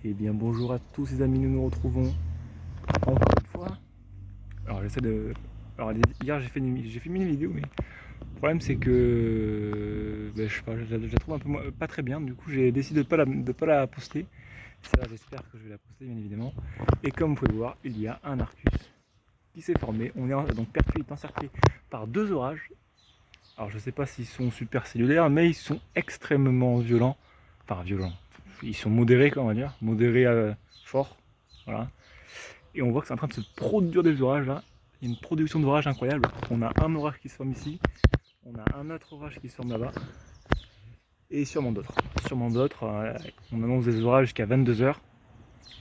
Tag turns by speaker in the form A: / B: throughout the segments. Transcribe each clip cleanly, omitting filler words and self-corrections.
A: Eh bien bonjour à tous les amis, nous nous retrouvons encore une fois. Alors j'essaie de... Alors hier j'ai fait une vidéo, mais le problème c'est que je sais pas, je la trouve un peu pas très bien. Du coup j'ai décidé de pas la poster. Celle-là j'espère que je vais la poster bien évidemment. Et comme vous pouvez le voir, il y a un Arcus qui s'est formé. Donc Pertuis est encerclé par deux orages. Alors je sais pas s'ils sont super cellulaires, mais ils sont extrêmement violents. Enfin violents. Ils sont modérés, quoi, on va dire. Modérés forts. Voilà. Et on voit que c'est en train de se produire des orages là. Il y a une production d'orages incroyable. On a un orage qui se forme ici. On a un autre orage qui se forme là-bas. Et sûrement d'autres. Sûrement d'autres. On annonce des orages jusqu'à 22 h.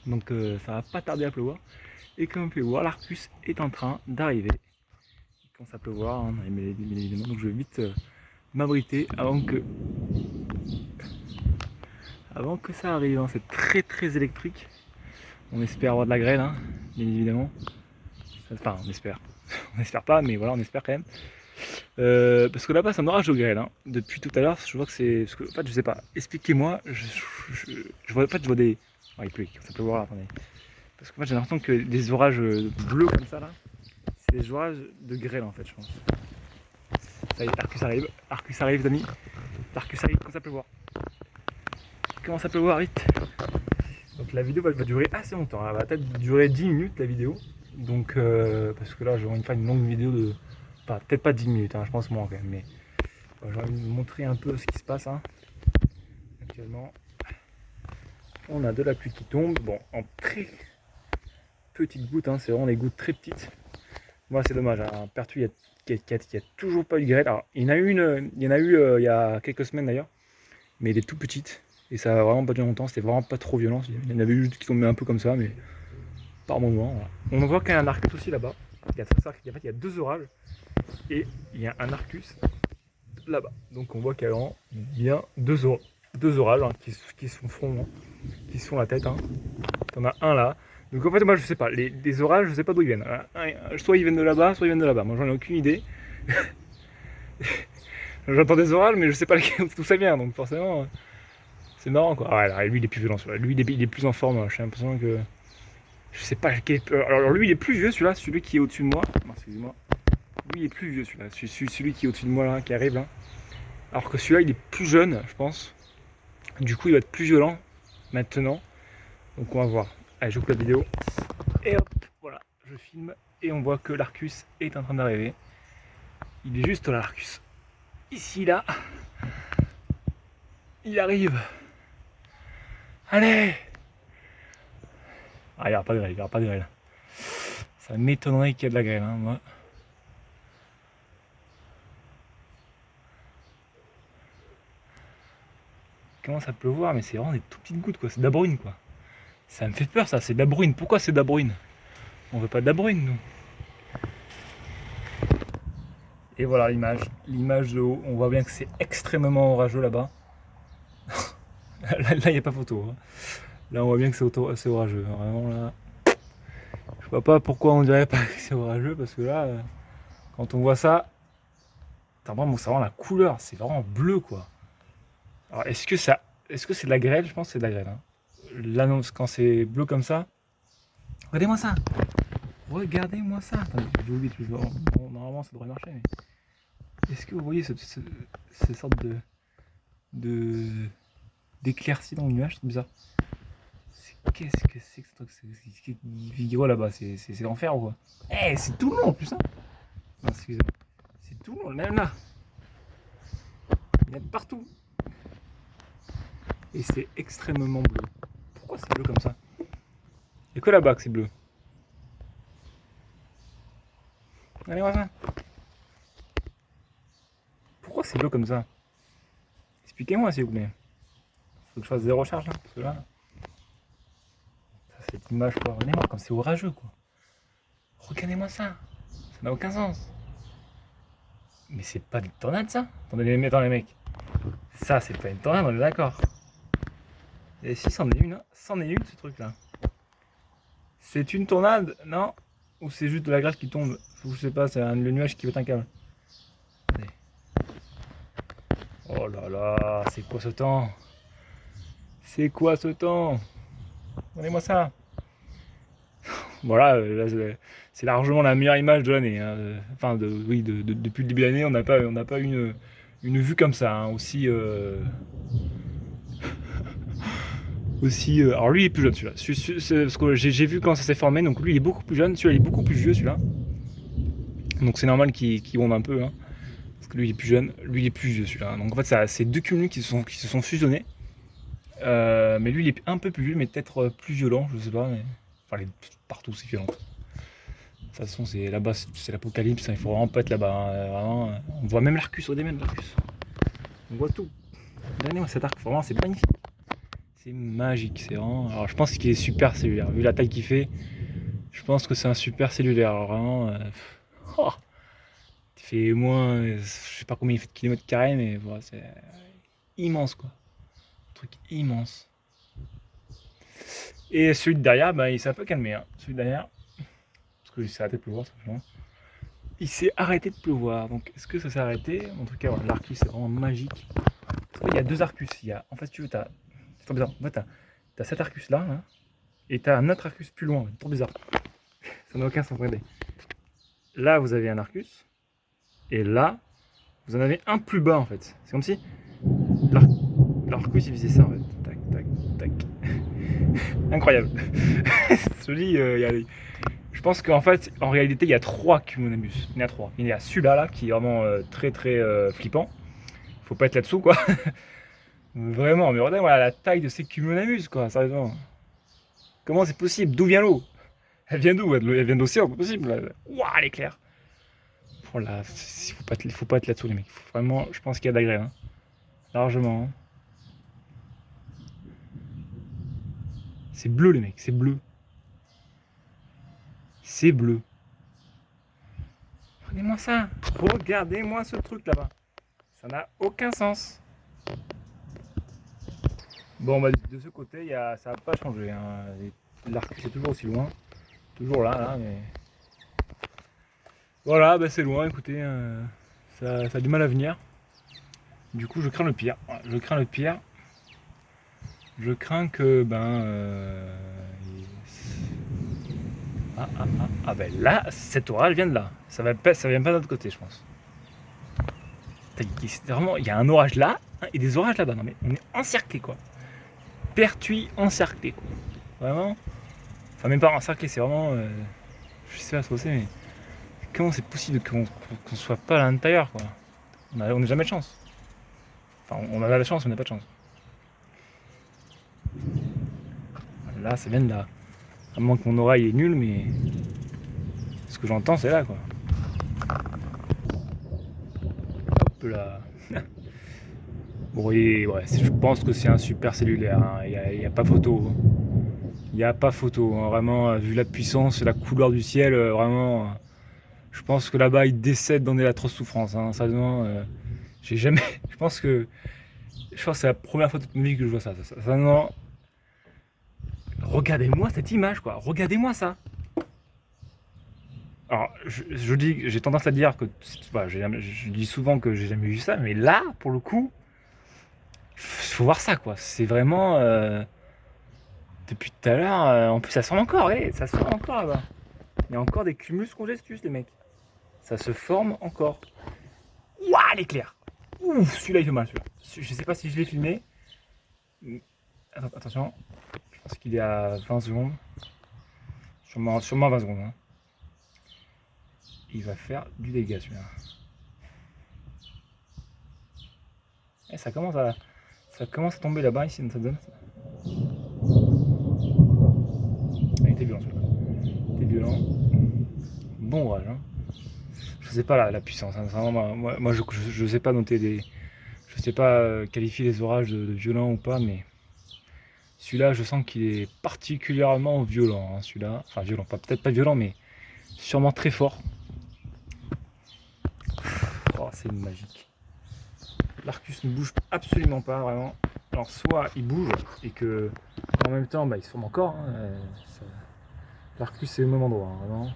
A: Donc ça va pas tarder à pleuvoir. Et comme vous pouvez voir, l'Arcus est en train d'arriver. Il commence à pleuvoir, hein, mais évidemment. Donc je vais vite m'abriter avant que ça arrive. Hein. C'est très très électrique. On espère avoir de la grêle, hein, bien évidemment. Enfin, on espère. On espère pas, mais voilà, on espère quand même. Parce que là-bas, c'est un orage de grêle. Hein. Depuis tout à l'heure, je vois que c'est. Parce que, en fait, je sais pas. Expliquez-moi. Je vois, en fait, je vois des. Oh, il pleut, ça peut voir là, attendez. Parce que moi, j'ai l'impression que des orages bleus comme ça, là, c'est des orages de grêle, en fait, je pense. Ça y est, Arcus arrive. Arcus arrive, les amis. Arcus arrive, commence à pleuvoir. Commence à pleuvoir, vite. Donc la vidéo va durer assez longtemps. Elle va peut-être durer 10 minutes, la vidéo. Donc, parce que là, j'ai envie de faire une longue vidéo de. Enfin, peut-être pas 10 minutes, hein, je pense moins quand même. Mais j'ai envie de vous montrer un peu ce qui se passe. Hein. Actuellement, on a de la pluie qui tombe. Bon, en très petites gouttes, hein, c'est vraiment des gouttes très petites. Moi, c'est dommage. Hein. Pertuis, il n'y a toujours pas eu de grêle. Alors, il y en a eu, il y a quelques semaines d'ailleurs, mais elle est toute petite. Et ça a vraiment pas duré longtemps. C'était vraiment pas trop violent. Il y en avait eu qui tombaient un peu comme ça, mais par moment. Voilà. On voit qu'il y a un Arcus aussi là-bas. Il y a il y a deux orages et il y a un Arcus là-bas. Donc on voit qu'il y a vraiment bien deux orages hein, qui se font, qui se font la tête. Hein. Il y en a un là. Donc en fait moi je sais pas, les orages je sais pas d'où ils viennent. Soit ils viennent de là-bas, soit ils viennent de là-bas. Moi j'en ai aucune idée. J'entends des orages mais je sais pas d'où ça vient. Donc forcément c'est marrant quoi. Ah, là, lui il est plus violent celui-là. Lui il est plus en forme. J'ai l'impression que je sais pas quel. Alors lui il est plus vieux celui-là, celui qui est au-dessus de moi. Non, excusez-moi. Lui il est plus vieux celui-là. Celui qui est au-dessus de moi là, qui arrive là. Alors que celui-là il est plus jeune, je pense. Du coup il va être plus violent maintenant. Donc on va voir. Allez, je coupe la vidéo. Et hop, voilà, je filme. Et on voit que l'Arcus est en train d'arriver. Il est juste là l'Arcus. Ici là. Il arrive. Allez. Ah il n'y aura pas de grêle, il n'y aura pas de grêle. Ça m'étonnerait qu'il y ait de la grêle, hein, moi. Il commence à pleuvoir, mais c'est vraiment des tout petites gouttes, quoi. C'est de la bruine, quoi. Ça me fait peur, ça. C'est de la bruine. Pourquoi c'est de la bruine? On veut pas de la bruine, nous. Et voilà l'image. L'image de haut. On voit bien que c'est extrêmement orageux là-bas. Là, il n'y a pas photo. Hein. Là, on voit bien que c'est orageux. Vraiment, là. Je vois pas pourquoi on dirait pas que c'est orageux, parce que là, quand on voit ça, c'est vraiment la couleur. C'est vraiment bleu, quoi. Alors, est-ce que c'est de la grêle? Je pense que c'est de la grêle. Hein. L'annonce, quand c'est bleu comme ça. Regardez-moi ça! Regardez-moi ça! Attendez, j'ai oublié de bon, normalement, ça devrait marcher, mais. Est-ce que vous voyez ces sortes d'éclaircies dans le nuage? C'est bizarre. Qu'est-ce que c'est que ce truc? C'est Vigro là-bas, c'est l'enfer ou quoi? Eh, c'est tout long en plus, hein? Non, excusez-moi. C'est tout long, même là. Il y en a de partout. Et c'est extrêmement bleu. Pourquoi c'est bleu comme ça? Il y a que là-bas que c'est bleu. Allez, voilà. Pourquoi c'est bleu comme ça? Expliquez-moi s'il vous plaît. Faut que je fasse des recherches là, parce que là. Cette image quoi, regardez-moi comme c'est orageux quoi. Regardez-moi ça. Ça n'a aucun sens. Mais c'est pas une tornade ça? Attendez les mecs. Ça c'est pas une tornade, on est d'accord. Et si c'en est une, hein. C'en est une ce truc là. C'est une tornade, non? Ou c'est juste de la grêle qui tombe? Je sais pas, c'est le nuage qui pète un câble. Allez. Oh là là, c'est quoi ce temps? C'est quoi ce temps? Regardez-moi ça. Voilà, c'est largement la meilleure image de l'année, hein. Enfin, oui, depuis le début de l'année, on n'a pas une vue comme ça, hein, alors lui, il est plus jeune celui-là. Parce que j'ai vu quand ça s'est formé, donc lui, il est beaucoup plus jeune. Celui-là, il est beaucoup plus vieux, celui-là. Donc c'est normal qu'il onde un peu, hein, parce que lui, il est plus jeune. Lui, il est plus vieux, celui-là. Donc en fait, c'est deux cumulus qui se sont fusionnés. Mais lui, il est un peu plus vieux, mais peut-être plus violent, je sais pas. Mais... Enfin, partout, c'est violent. De toute façon, là-bas, c'est l'apocalypse, hein, il faut vraiment pas être là-bas, hein, vraiment, on voit même l'Arcus, regardez même l'Arcus. On voit tout. Regardez-moi cet arc, vraiment, c'est magnifique. C'est magique, c'est vraiment. Alors, je pense qu'il est super cellulaire. Vu la taille qu'il fait, je pense que c'est un super cellulaire. Alors, vraiment. Oh, il fait moins. Je sais pas combien il fait de kilomètres carrés, mais voilà, c'est immense, quoi. Un truc immense. Et celui de derrière, bah, il s'est un peu calmé. Hein. Celui de derrière, parce qu'il s'est arrêté de pleuvoir, tout simplement. Il s'est arrêté de pleuvoir. Donc, est-ce que ça s'est arrêté? En tout cas, voilà, l'Arcus, c'est vraiment magique. Il y a deux Arcus. En fait, si tu veux, c'est trop bizarre. En fait, t'as cet Arcus là, hein, et t'as un autre Arcus plus loin. C'est trop bizarre. Ça n'a aucun sens. Regardez. Là, vous avez un Arcus, et là, vous en avez un plus bas en fait. C'est comme si l'Arcus il faisait ça en fait. Tac, tac, tac. Incroyable. Je dis, je pense qu'en fait, en réalité, il y a trois cumulonimbus. Il y en a trois. Il y a celui-là là, qui est vraiment très très flippant. Faut pas être là-dessous quoi. Vraiment, mais regardez voilà la taille de ces cumulonimbus quoi, sérieusement. Comment c'est possible? D'où vient l'eau? Elle vient d'où? Elle vient d'océan, c'est possible. Waouh, elle est claire. Voilà, faut pas être là-dessous les mecs. Faut vraiment, je pense qu'il y a de la grève, hein. Largement. Hein. C'est bleu les mecs, c'est bleu. C'est bleu. Regardez-moi ça. Regardez-moi ce truc là-bas. Ça n'a aucun sens. Bon, bah, de ce côté, ça n'a pas changé. Hein. L'Arcus est toujours aussi loin. Toujours là, mais... Voilà, bah, c'est loin, écoutez. Ça a du mal à venir. Du coup, je crains le pire. Ouais, je crains le pire. Je crains que, ben là, cette orage vient de là. Ça vient pas de l'autre côté, je pense. Vraiment, il y a un orage là hein, et des orages là-bas. Non mais on est encerclé quoi. Pertuis encerclé quoi. Vraiment. Enfin même pas encerclé, c'est vraiment. Je sais pas ce que c'est, mais comment c'est possible qu'on soit pas à l'intérieur quoi. On n'a jamais de chance. Enfin on a de la chance, mais on n'a pas de chance. Là, ça vient de là. À moins que mon oreille est nulle, mais ce que j'entends, c'est là quoi. Hop là. Bon, oui, ouais, je pense que c'est un super cellulaire. Hein. Il n'y a pas photo. Il n'y a pas photo. Hein. Vraiment, vu la puissance et la couleur du ciel, vraiment, je pense que là-bas, il décède dans des atroces souffrances. Hein. Sérieusement, j'ai jamais. Je pense que c'est la première fois de toute ma vie que je vois ça. Non. Regardez-moi cette image, quoi. Regardez-moi ça. Alors, j'ai tendance à dire que, bah, je dis souvent que j'ai jamais vu ça, mais là, pour le coup, faut voir ça, quoi. C'est vraiment. Depuis tout à l'heure, en plus, ça sent encore, ça sent encore là-bas. Il y a encore des cumulus congestus, les mecs. Ça se forme encore. Ouah, l'éclair. Ouf, celui-là, il fait mal, celui-là. Je sais pas si je l'ai filmé. Attention. Je pense qu'il est à 20 secondes. Sûrement 20 secondes. Hein. Il va faire du dégât, celui-là. Et ça commence à tomber là-bas, ici, dans cette zone. Il était violent, celui-là. Il était violent. Bon orage, hein. Je sais pas la puissance. Hein. Moi je sais pas noter des. Je sais pas qualifier les orages de violents ou pas, mais celui-là, je sens qu'il est particulièrement violent. Hein, celui-là, enfin violent, peut-être pas violent, mais sûrement très fort. Oh, c'est magique. L'Arcus ne bouge absolument pas, vraiment. Alors soit il bouge et que en même temps, il se forme encore. Hein, L'Arcus c'est au même endroit, hein, vraiment.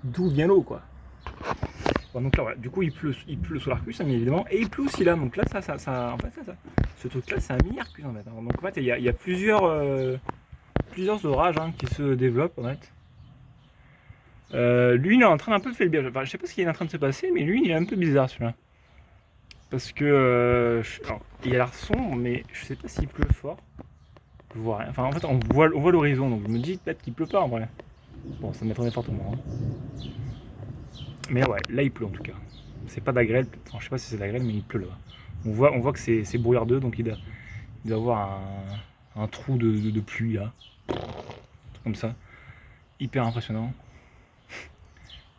A: D'où vient l'eau, quoi. Bon, donc là, voilà. Du coup, il pleut sur l'Arcus, hein, bien évidemment, et il pleut aussi là. Donc là, ce truc-là, c'est un mini Arcus en fait. Alors, donc en fait, il y a plusieurs orages hein, qui se développent en fait. Lui, il est en train d'un peu de faire le bien. Enfin, je sais pas ce qui est en train de se passer, mais lui, il est un peu bizarre celui-là. Parce que alors, il a l'air sombre, mais je sais pas s'il pleut fort. Je vois rien. Enfin, en fait, on voit l'horizon, donc je me dis peut-être qu'il pleut pas en vrai. Bon, ça m'étonnerait fortement. Hein. Mais ouais, là il pleut en tout cas. C'est pas de la grêle, enfin, je sais pas si c'est de la grêle, mais il pleut là. On voit que c'est brouillardeux, donc il doit avoir un trou de pluie là. Comme ça. Hyper impressionnant.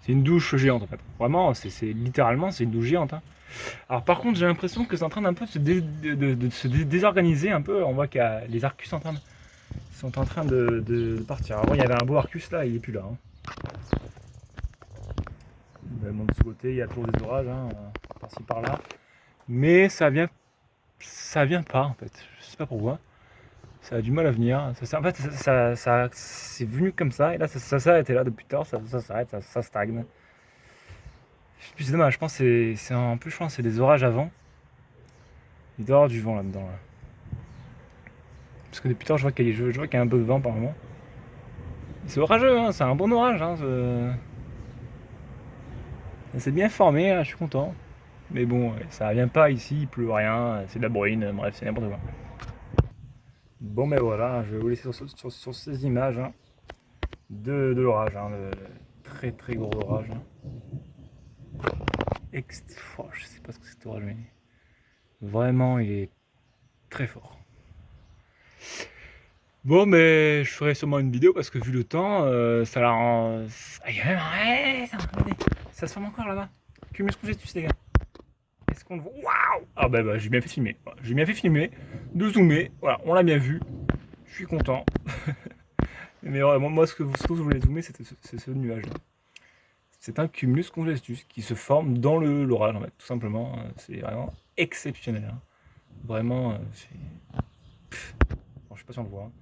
A: C'est une douche géante en fait. Vraiment, littéralement c'est une douche géante. Hein. Alors par contre, j'ai l'impression que c'est en train d'un peu de se désorganiser un peu. On voit qu'il y a les Arcus sont en train de partir. Avant, il y avait un beau Arcus là, il est plus là. Hein. Bon, de ce côté, il y a toujours des orages, hein, par-ci par-là. Mais ça vient pas en fait. Je sais pas pourquoi. Ça a du mal à venir. En fait, c'est venu comme ça. Et là, ça s'arrête là depuis tard. Ça s'arrête, ça stagne. C'est dommage. Je pense que en plus, je pense que c'est des orages avant. Il doit y avoir du vent là-dedans. Là. Parce que depuis tard, je vois qu'il y a un peu de vent par moment. C'est orageux, hein, c'est un bon orage. Hein, c'est bien formé, hein, je suis content. Mais bon, ça vient pas ici, il pleut rien, c'est de la bruine, bref, c'est n'importe quoi. Bon, mais voilà, je vais vous laisser sur ces images hein, de l'orage, hein, le très très gros orage. Hein. Je sais pas ce que c'est cet orage, mais vraiment, il est très fort. Bon, mais je ferai sûrement une vidéo parce que vu le temps, ça la rend. Ah, il y a même un. Regardez, ça se forme encore là-bas. Cumulus congestus, les gars. Est-ce qu'on le voit? Waouh! Ah, bah, j'ai bien fait filmer. J'ai bien fait filmer, de zoomer. Voilà, on l'a bien vu. Je suis content. Mais moi, ce que je voulais zoomer, c'est ce nuage-là. C'est un cumulus congestus qui se forme dans l'orage, en fait, tout simplement. C'est vraiment exceptionnel. Hein. Vraiment, bon, je sais pas si on le voit. Hein.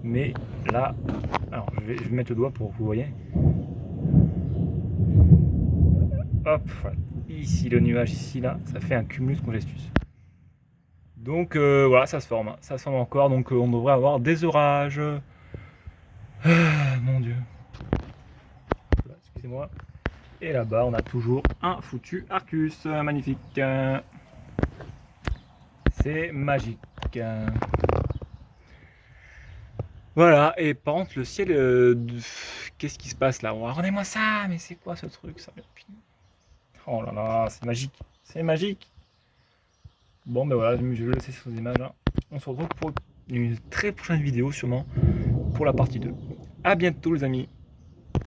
A: Mais là, alors je vais mettre le doigt pour que vous voyez. Hop, voilà. Ici le nuage, ici là, ça fait un cumulus congestus. Donc voilà, ça se forme encore, donc on devrait avoir des orages. Ah, mon dieu. Voilà, excusez-moi. Et là-bas, on a toujours un foutu Arcus, magnifique. C'est magique. Voilà, et par contre, le ciel, qu'est-ce qui se passe là? Regardez-moi ça, mais c'est quoi ce truc ça? Oh là là, c'est magique, c'est magique. Bon, ben voilà, je vais le laisser sur les images. Hein. On se retrouve pour une très prochaine vidéo, sûrement, pour la partie 2. A bientôt, les amis.